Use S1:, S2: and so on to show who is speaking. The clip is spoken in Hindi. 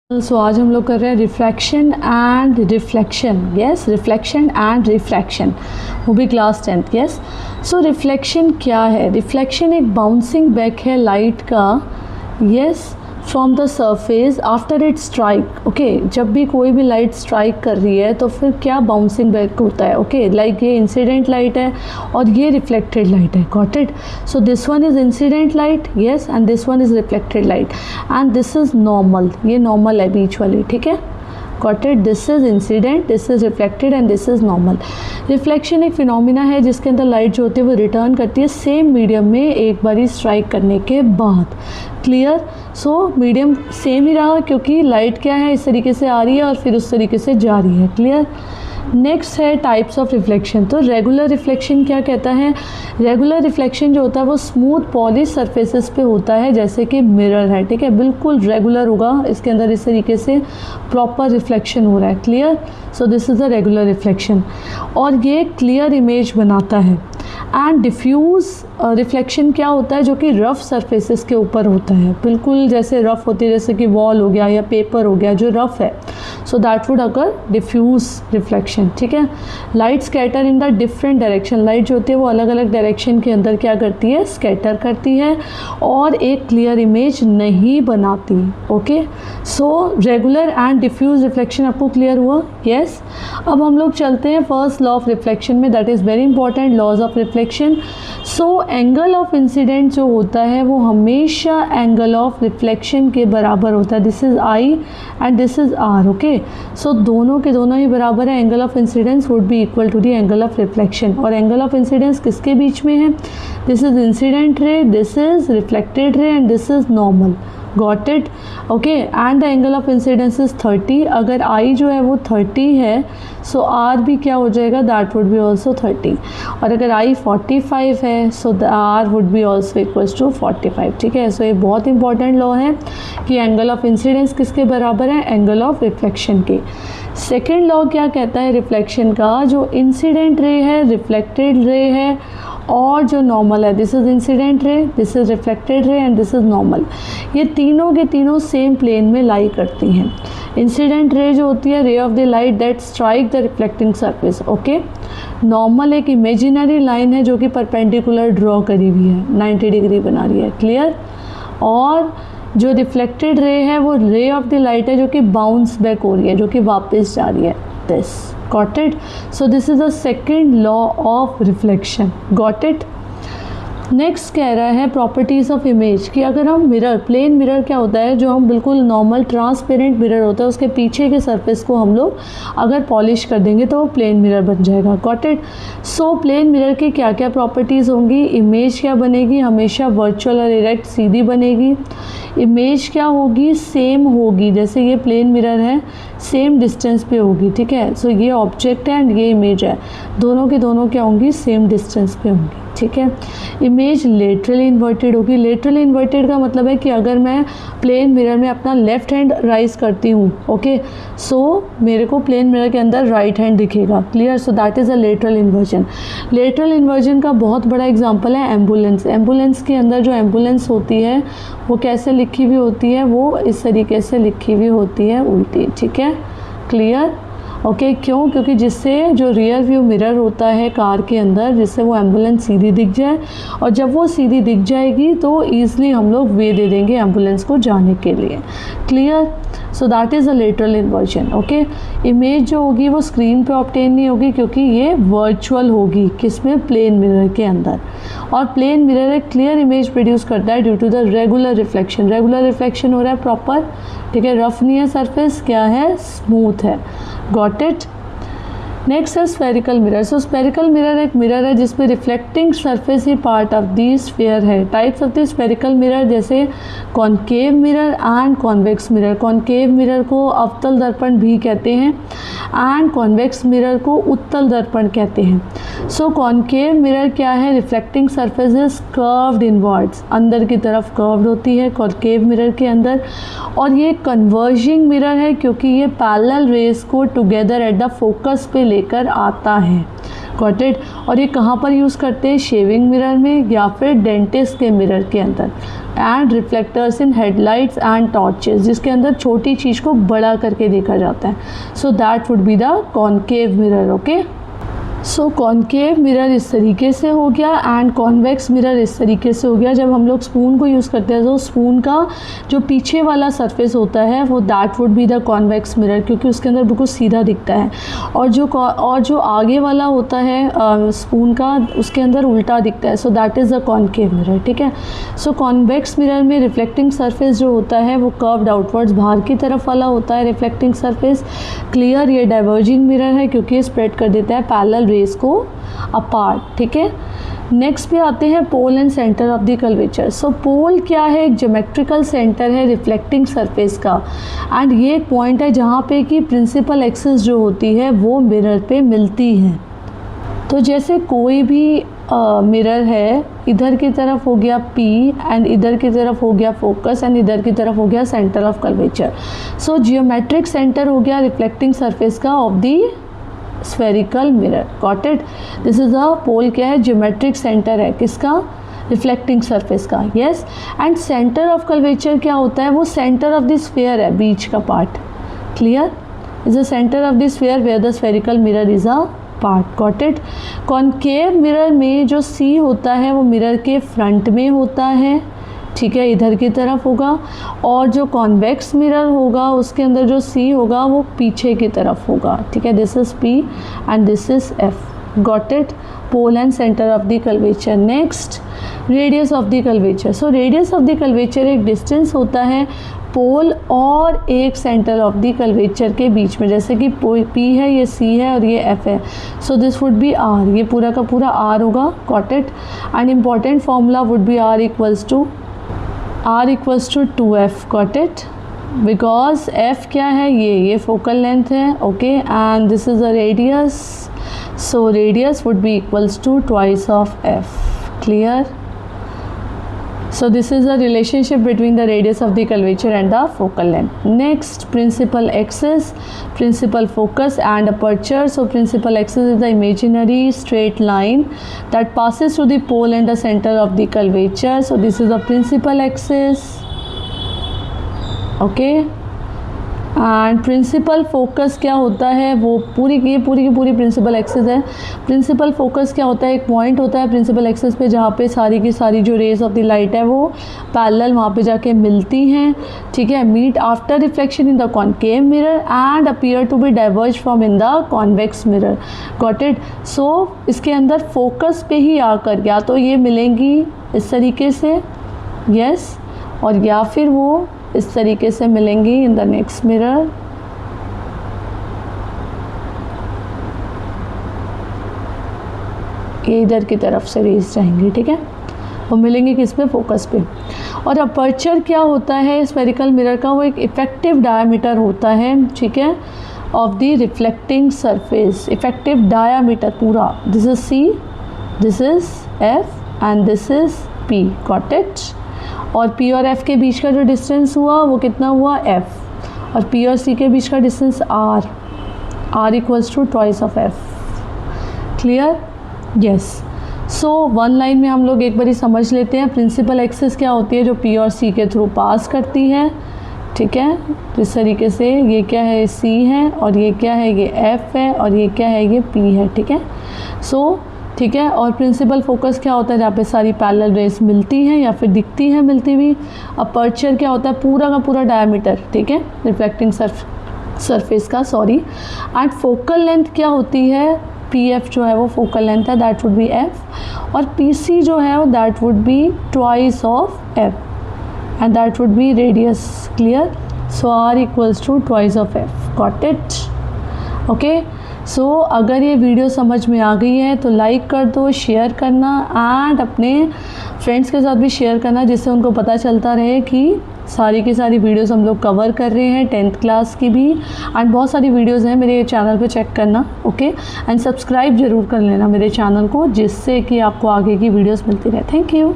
S1: सो आज हम लोग कर रहे हैं refraction and reflection. Yes, reflection and refraction, वो भी क्लास 10th. यस, सो रिफ्लेक्शन क्या है? रिफ्लेक्शन एक बाउंसिंग बैक है लाइट का. Yes, from the surface after it strike. Okay, जब भी कोई भी लाइट स्ट्राइक कर रही है तो फिर क्या बाउंसिंग बैक होता है. ओके, लाइक ये इंसिडेंट लाइट है और ये रिफ्लेक्टेड लाइट है. Got it? So this one is incident light. Yes, and this one is reflected light and this is normal. ये नॉर्मल है बीच वाली. ठीक है, got it? This is incident, this is reflected and this is normal. Reflection एक फिनोमिना है जिसके अंदर लाइट जो होती है वो रिटर्न करती है सेम मीडियम में एक बारी स्ट्राइक करने के बाद. क्लियर? सो मीडियम सेम ही रहा क्योंकि लाइट क्या है, इस तरीके से आ रही है और फिर उस तरीके से जा रही है. क्लियर? नेक्स्ट है टाइप्स ऑफ रिफ्लेक्शन. तो रेगुलर रिफ्लेक्शन क्या कहता है? रेगुलर रिफ्लेक्शन जो होता है वो स्मूथ पॉलिश सरफेसेस पे होता है, जैसे कि मिरर है. ठीक है, बिल्कुल रेगुलर होगा, इसके अंदर इस तरीके से प्रॉपर रिफ्लेक्शन हो रहा है. Clear? So this is a regular reflection और ये क्लियर इमेज बनाता है. एंड डिफ्यूज़ रिफ्लेक्शन क्या होता है? जो कि रफ़ सरफेसेस के ऊपर होता है, बिल्कुल जैसे रफ़ होती है, जैसे कि वॉल हो गया या पेपर हो गया जो रफ़ है. So that would occur diffuse reflection. ठीक है, light scatter in the different direction. Light जो होती है वो अलग अलग डायरेक्शन के अंदर क्या करती है? स्कैटर करती है और एक क्लियर इमेज नहीं बनाती. Okay, so regular and diffuse reflection आपको क्लियर हुआ? यस. अब हम लोग चलते हैं फर्स्ट लॉ ऑफ रिफ्लेक्शन में, that is very important, laws of reflection. So angle of incident जो होता है वो हमेशा एंगल ऑफ रिफ्लेक्शन के बराबर होता है. This is I and this is R. Okay, so दोनों के दोनों ही बराबर है. Angle of incidence would be equal to the angle of reflection. और एंगल ऑफ इंसिडेंस किसके बीच में है? This is incident ray, this is reflected ray and this is normal. Got it? Okay, and the angle of incidence is 30. अगर आई जो है वो 30 है सो आर भी क्या हो जाएगा? That would be also 30. और अगर आई 45 है so the R would be also equals to 45. ठीक है, सो ये बहुत इंपॉर्टेंट लॉ है कि एंगल ऑफ इंसिडेंस किसके बराबर है? एंगल ऑफ रिफ्लेक्शन के. सेकेंड लॉ क्या कहता है रिफ्लेक्शन का? जो इंसिडेंट रे है, रिफ्लेक्टेड रे है और जो नॉर्मल है, this is incident ray, this is reflected ray and this is normal, ये तीनों के तीनों सेम प्लेन में लाई करती हैं. इंसिडेंट रे जो होती है ray of the light that strike the reflecting surface. Okay, normal एक इमेजिनरी लाइन है जो कि परपेंडिकुलर ड्रॉ करी हुई है, 90 डिग्री बना रही है. क्लियर? और जो रिफ्लेक्टेड रे है वो रे ऑफ द लाइट है जो कि बाउंस बैक हो रही है, जो कि वापस जा रही है. This. Got it? So this is the second law of reflection. Got it? Next कह रहा है प्रॉपर्टीज़ ऑफ इमेज कि अगर हम मिरर, प्लेन मिरर क्या होता है, जो हम बिल्कुल नॉर्मल ट्रांसपेरेंट मिरर होता है उसके पीछे के सरफेस को हम लोग अगर पॉलिश कर देंगे तो वो प्लेन मिरर बन जाएगा. Got it? So plane mirror की क्या क्या प्रॉपर्टीज़ होंगी? इमेज क्या बनेगी? हमेशा वर्चुअल और डायरेक्ट सीधी बनेगी. इमेज क्या होगी? सेम होगी, जैसे ये प्लेन मिरर है सेम डिस्टेंस पे होगी. ठीक है, सो ये ऑब्जेक्ट है एंड ये इमेज है, दोनों के दोनों क्या होंगी? सेम डिस्टेंस पे होंगी. ठीक है, इमेज लेटरली इन्वर्टेड होगी. लेटरली इन्वर्टेड का मतलब है कि अगर मैं प्लेन मिरर में अपना लेफ्ट हैंड राइज करती हूँ, ओके, सो मेरे को प्लेन मिरर के अंदर राइट हैंड दिखेगा. Clear? So that is a lateral inversion. Lateral inversion का बहुत बड़ा एग्जांपल है एम्बुलेंस. एम्बुलेंस के अंदर जो एम्बुलेंस होती है वो कैसे लिखी हुई होती है? वो इस तरीके से लिखी हुई होती है, उल्टी. ठीक है, क्लियर? ओके, क्यों? क्योंकि जिससे जो रियर व्यू मिरर होता है कार के अंदर, जिससे वो एम्बुलेंस सीधी दिख जाए, और जब वो सीधी दिख जाएगी तो ईज़िली हम लोग वे दे देंगे एम्बुलेंस को जाने के लिए. Clear? So that is a lateral inversion. Okay, image जो होगी वो स्क्रीन पे ऑब्टेन नहीं होगी क्योंकि ये वर्चुअल होगी. किसमें? प्लेन मिरर के अंदर. और प्लेन मिरर एक क्लियर इमेज प्रोड्यूस करता है due to the regular reflection. Regular reflection हो रहा है प्रॉपर. ठीक है, रफ नहीं है सरफेस, क्या है? स्मूथ है. Got it? नेक्स्ट है spherical mirror. So spherical mirror एक मिरर है जिसमें रिफ्लेक्टिंग सरफेस ही पार्ट ऑफ दी स्फीयर है. Types of the spherical mirror जैसे concave mirror and convex mirror. Concave mirror को अवतल दर्पण भी कहते हैं एंड कॉन्वेक्स मिरर को उत्तल दर्पण कहते हैं. सो कॉनकेव मिरर क्या है? रिफ्लेक्टिंग सरफेसेस कर्व्ड इनवर्ड्स, अंदर की तरफ कर्व्ड होती है कॉनकेव मिरर के अंदर. और ये कन्वर्जिंग मिरर है क्योंकि ये पैरेलल रेज को टुगेदर एट द फोकस पे लेकर आता है. Got it? और ये कहाँ पर यूज़ करते हैं? शेविंग मिरर में या फिर डेंटिस्ट के मिरर के अंदर. And reflectors in headlights and torches, जिसके अंदर छोटी चीज़ को बड़ा करके देखा जाता है. So that would be the concave mirror. Okay, so concave mirror इस तरीके से हो गया एंड कॉन्वेक्स मिरर इस तरीके से हो गया. जब हम लोग स्पून को यूज़ करते हैं तो स्पून का जो पीछे वाला सरफेस होता है वो that would be the convex mirror, क्योंकि उसके अंदर बिल्कुल सीधा दिखता है. और जो आगे वाला होता है स्पून का, उसके अंदर उल्टा दिखता है. So that is the concave mirror. ठीक है. सो कॉन्वेक्स मिरर में रिफ्लेक्टिंग सरफेस जो होता है वो कर्व्ड आउटवर्ड्स बाहर की तरफ वाला होता है रिफ्लेक्टिंग सरफेस. क्लियर, ये डाइवर्जिंग मिरर है क्योंकि ये स्प्रेड कर देता है पैरेलल रेस को अपार्ट. ठीक है. नेक्स्ट पे आते हैं pole and centre of the curvature. So pole क्या है? एक ज्योमेट्रिकल सेंटर है रिफ्लेक्टिंग सरफेस का, एंड ये एक पॉइंट है जहाँ पे कि प्रिंसिपल एक्सिस जो होती है वो मिरर पे मिलती है. तो जैसे कोई भी मिरर है, इधर की तरफ हो गया P एंड इधर की तरफ हो गया फोकस एंड इधर की तरफ हो गया centre of curvature. So geometric centre हो गया रिफ्लेक्टिंग सरफेस का of the spherical mirror. Got it. This is a pole. क्या है? ज्योमेट्रिक सेंटर है. किसका? रिफ्लेक्टिंग सरफेस का. Yes. And centre of curvature क्या होता है? वो सेंटर ऑफ द स्फीयर है, बीच का part. Clear? Is the centre of the sphere where the spherical mirror is a part. Got it. Concave mirror में जो सी होता है वो मिरर के फ्रंट में होता है. ठीक है, इधर की तरफ होगा. और जो कॉन्वेक्स मिरर होगा उसके अंदर जो सी होगा वो पीछे की तरफ होगा. ठीक है. This is P and this is F. Got it. Pole and centre of the curvature. Next, radius of the curvature. So radius of the curvature एक डिस्टेंस होता है पोल और एक सेंटर ऑफ द कर्वेचर के बीच में. जैसे कि P है, ये C है और ये F है. So this would be R. ये पूरा का पूरा R होगा. Got it. And important formula would be R equals to 2F. Got it. Because F क्या है? ये फोकल लेंथ है. Okay, and this is the radius. So radius would be equals to twice of F. Clear? So this is the relationship between the radius of the curvature and the focal length. Next, principal axis, principal focus and aperture. So principal axis is the imaginary straight line that passes through the pole and the center of the curvature. So this is the principal axis. Okay. And principal focus क्या होता है? वो पूरी की पूरी प्रिंसिपल एक्सिस है. प्रिंसिपल फोकस क्या होता है? एक पॉइंट होता है प्रिंसिपल एक्सिस पे जहाँ पे सारी की सारी जो रेज ऑफ द लाइट है वो पैरेलल वहाँ पे जाके मिलती हैं. ठीक है. Meet after reflection in the concave mirror and appear to be diverge from in the convex mirror. Got it. So इसके अंदर फोकस पे ही आकर या तो ये मिलेंगी इस तरीके से, यस, और या फिर वो इस तरीके से मिलेंगी इन द नेक्स्ट मिरर. ये इधर की तरफ से रेज जाएंगी. ठीक है. वो मिलेंगे किस पे? फोकस पे. और अपर्चर क्या होता है स्फेरिकल मिरर का? वो एक इफेक्टिव डायमीटर होता है. ठीक है. Of the reflecting surface. Effective diameter पूरा. This is C, this is F and this is P. Got it. और P और F के बीच का जो डिस्टेंस हुआ वो कितना हुआ? F. और P और C के बीच का distance R equals to twice of F. Clear? Yes. So one line में हम लोग एक बारी समझ लेते हैं. प्रिंसिपल एक्सिस क्या होती है? जो P और C के थ्रू पास करती है. ठीक है. इस तरीके से ये क्या है? C है, और ये क्या है? ये F है, और ये क्या है? ये P है. ठीक है. सो ठीक है. और प्रिंसिपल फोकस क्या होता है? जहाँ पे सारी पैरेलल रेस मिलती हैं या फिर दिखती हैं मिलती हुई. अपर्चर क्या होता है? पूरा का पूरा डायमीटर. ठीक है. रिफ्लेक्टिंग सरफेस का, सॉरी. एंड फोकल लेंथ क्या होती है? PF जो है वो फोकल लेंथ है, दैट वुड बी F. और PC जो है वो that would be twice of F and that would be radius. Clear? So R equals to twice of F. Got it. Okay. So अगर ये वीडियो समझ में आ गई है तो लाइक कर दो, शेयर करना एंड अपने फ्रेंड्स के साथ भी शेयर करना, जिससे उनको पता चलता रहे कि सारी की सारी वीडियोस हम लोग कवर कर रहे हैं 10th क्लास की भी. एंड बहुत सारी वीडियोस हैं मेरे चैनल पे, चेक करना. ओके. एंड सब्सक्राइब ज़रूर कर लेना मेरे चैनल को, जिससे कि आपको आगे की वीडियोस मिलती रहे. Thank you.